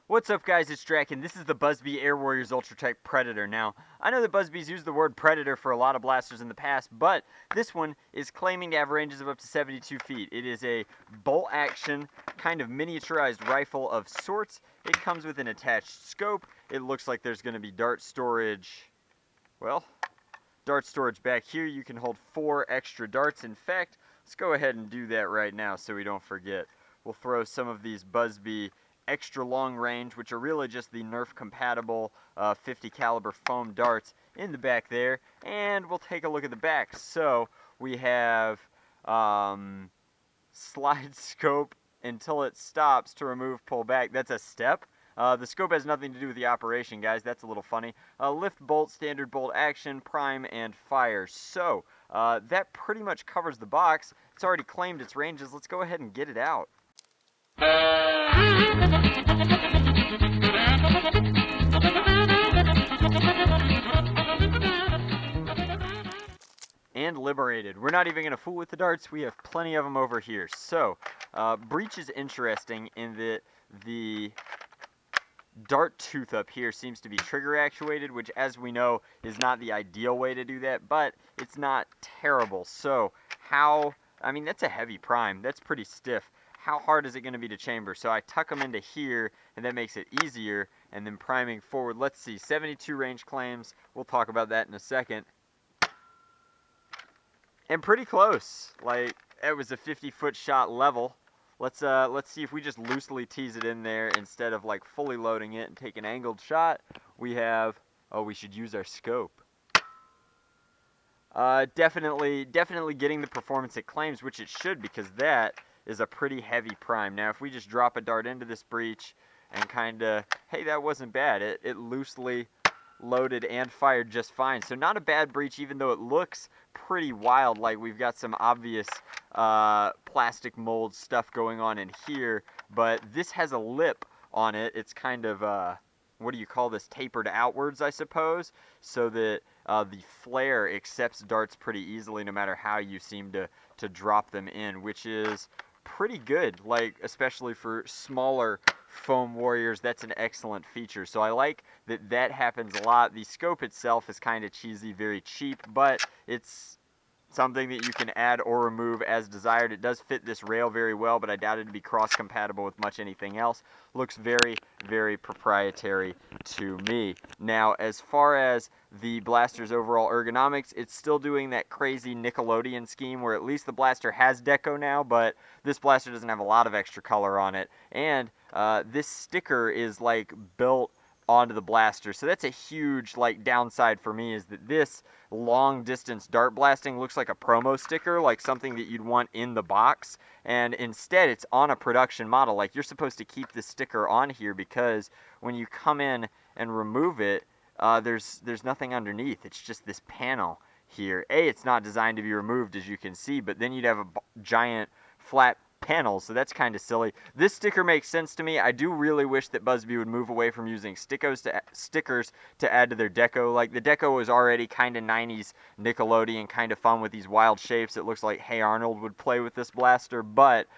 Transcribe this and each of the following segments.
What's up guys, it's Drac, and this is the Busby Air Warriors Ultratech Predator. Now, I know that Busby's used the word Predator for a lot of blasters in the past, but this one is claiming to have ranges of up to 72 feet. It is a bolt action, kind of miniaturized rifle of sorts. It comes with an attached scope. It looks like there's going to be dart storage, well, dart storage back here. You can hold 4 extra darts. In fact, let's go ahead and do that right now so we don't forget. We'll throw some of these Busby extra long range, which are really just the Nerf compatible 50 caliber foam darts, in the back there, and we'll take a look at the back. So we have slide scope until it stops to remove, pull back. That's a step. The scope has nothing to do with the operation, guys. That's a little funny. Lift bolt, standard bolt action, prime, and fire. So that pretty much covers the box. It's already claimed its ranges. Let's go ahead and get it out. And liberated. We're not even going to fool with the darts. We have plenty of them over here. So, breech is interesting in that the dart tooth up here seems to be trigger actuated, which, as we know, is not the ideal way to do that, but it's not terrible. So, I mean, that's a heavy prime. That's pretty stiff. How hard is it going to be to chamber? So I tuck them into here, and that makes it easier, and then priming forward. Let's see, 72 range claims. We'll talk about that in a second. And pretty close. Like, it was a 50-foot shot level. Let's see if we just loosely tease it in there instead of like fully loading it and take an angled shot. We have, oh, we should use our scope. Definitely getting the performance it claims, which it should, because that is a pretty heavy prime. Now, if we just drop a dart into this breech and kind of, hey, that wasn't bad. It loosely loaded and fired just fine. So not a bad breech, even though it looks pretty wild, like we've got some obvious plastic mold stuff going on in here. But this has a lip on it. It's kind of, what do you call this, tapered outwards, I suppose, so that the flare accepts darts pretty easily no matter how you seem to drop them in, which is pretty good, like especially for smaller foam warriors. That's an excellent feature. So I like that happens a lot. The scope itself is kind of cheesy, very cheap, but it's something that you can add or remove as desired. It does fit this rail very well, but I doubt it to be cross-compatible with much anything else. Looks very, very proprietary to me. Now, as far as the blaster's overall ergonomics, it's still doing that crazy Nickelodeon scheme where at least the blaster has deco now, but this blaster doesn't have a lot of extra color on it. And this sticker is like built onto the blaster, so that's a huge like downside for me, is that this long distance dart blasting looks like a promo sticker, like something that you'd want in the box, and instead it's on a production model. Like, you're supposed to keep the sticker on here because when you come in and remove it, there's nothing underneath. It's just this panel here. It's not designed to be removed, as you can see, but then you'd have a giant flat panels, so that's kind of silly. This sticker makes sense to me. I do really wish that Busby would move away from using stickers to add to their deco. Like, the deco was already kind of 90s Nickelodeon, kind of fun with these wild shapes. It looks like Hey Arnold would play with this blaster, but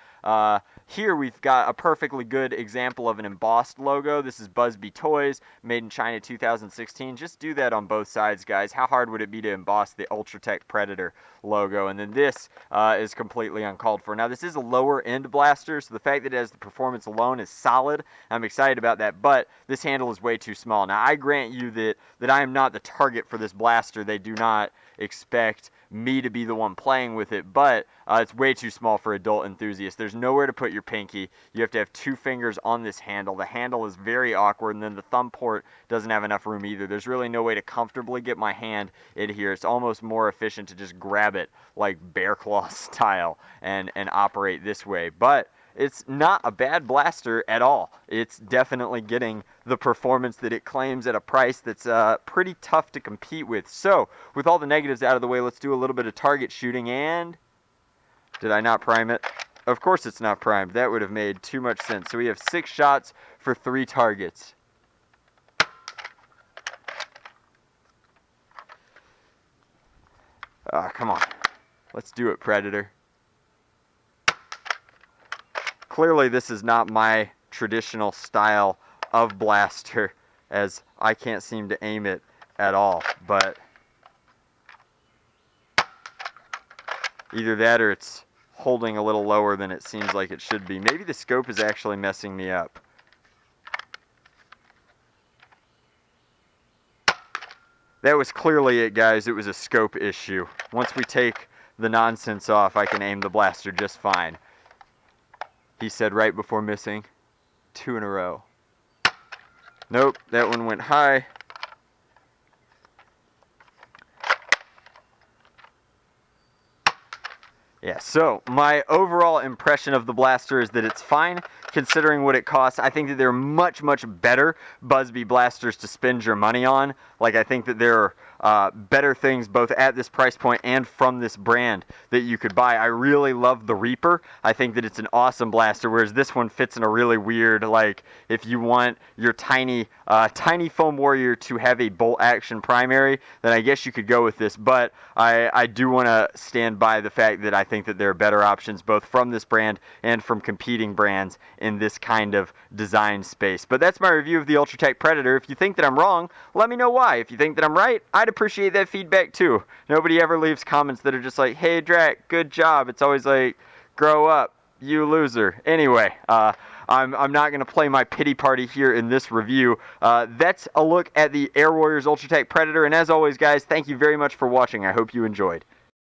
here we've got a perfectly good example of an embossed logo. This is Busby Toys, made in China 2016. Just do that on both sides, guys. How hard would it be to emboss the Ultratech Predator logo? And then this is completely uncalled for. Now, this is a lower end blaster, so the fact that it has the performance alone is solid. I'm excited about that, but this handle is way too small. Now, I grant you that I am not the target for this blaster. They do not expect me to be the one playing with it, but it's way too small for adult enthusiasts. There's nowhere to put your pinky. You have to have 2 fingers on this handle. The handle is very awkward, and then the thumb port doesn't have enough room either. There's really no way to comfortably get my hand in here. It's almost more efficient to just grab it like bear claw style and operate this way. But it's not a bad blaster at all. It's definitely getting the performance that it claims at a price that's pretty tough to compete with. So, with all the negatives out of the way, let's do a little bit of target shooting. And did I not prime it? Of course it's not primed. That would have made too much sense. So we have 6 shots for 3 targets. Come on. Let's do it, Predator. Clearly this is not my traditional style of blaster, as I can't seem to aim it at all, but either that or it's holding a little lower than it seems like it should be. Maybe the scope is actually messing me up. That was clearly it, guys. It was a scope issue. Once we take the nonsense off, I can aim the blaster just fine. He said right before missing. 2 in a row. Nope, that one went high. Yeah, so my overall impression of the blaster is that it's fine considering what it costs. I think that there are much, much better Busby blasters to spend your money on. Like, I think that there are better things both at this price point and from this brand that you could buy. I really love the Reaper. I think that it's an awesome blaster, whereas this one fits in a really weird, like, if you want your tiny foam warrior to have a bolt action primary, then I guess you could go with this. But I do want to stand by the fact that I think that there are better options both from this brand and from competing brands in this kind of design space. But that's my review of the Ultratech Predator. If you think that I'm wrong, let me know why. If you think that I'm right, I'd appreciate that feedback too. Nobody ever leaves comments that are just like, hey Drac, good job. It's always like, grow up, you loser. Anyway, I'm not going to play my pity party here in this review. That's a look at the Air Warriors Ultratech Predator, and as always guys, thank you very much for watching. I hope you enjoyed.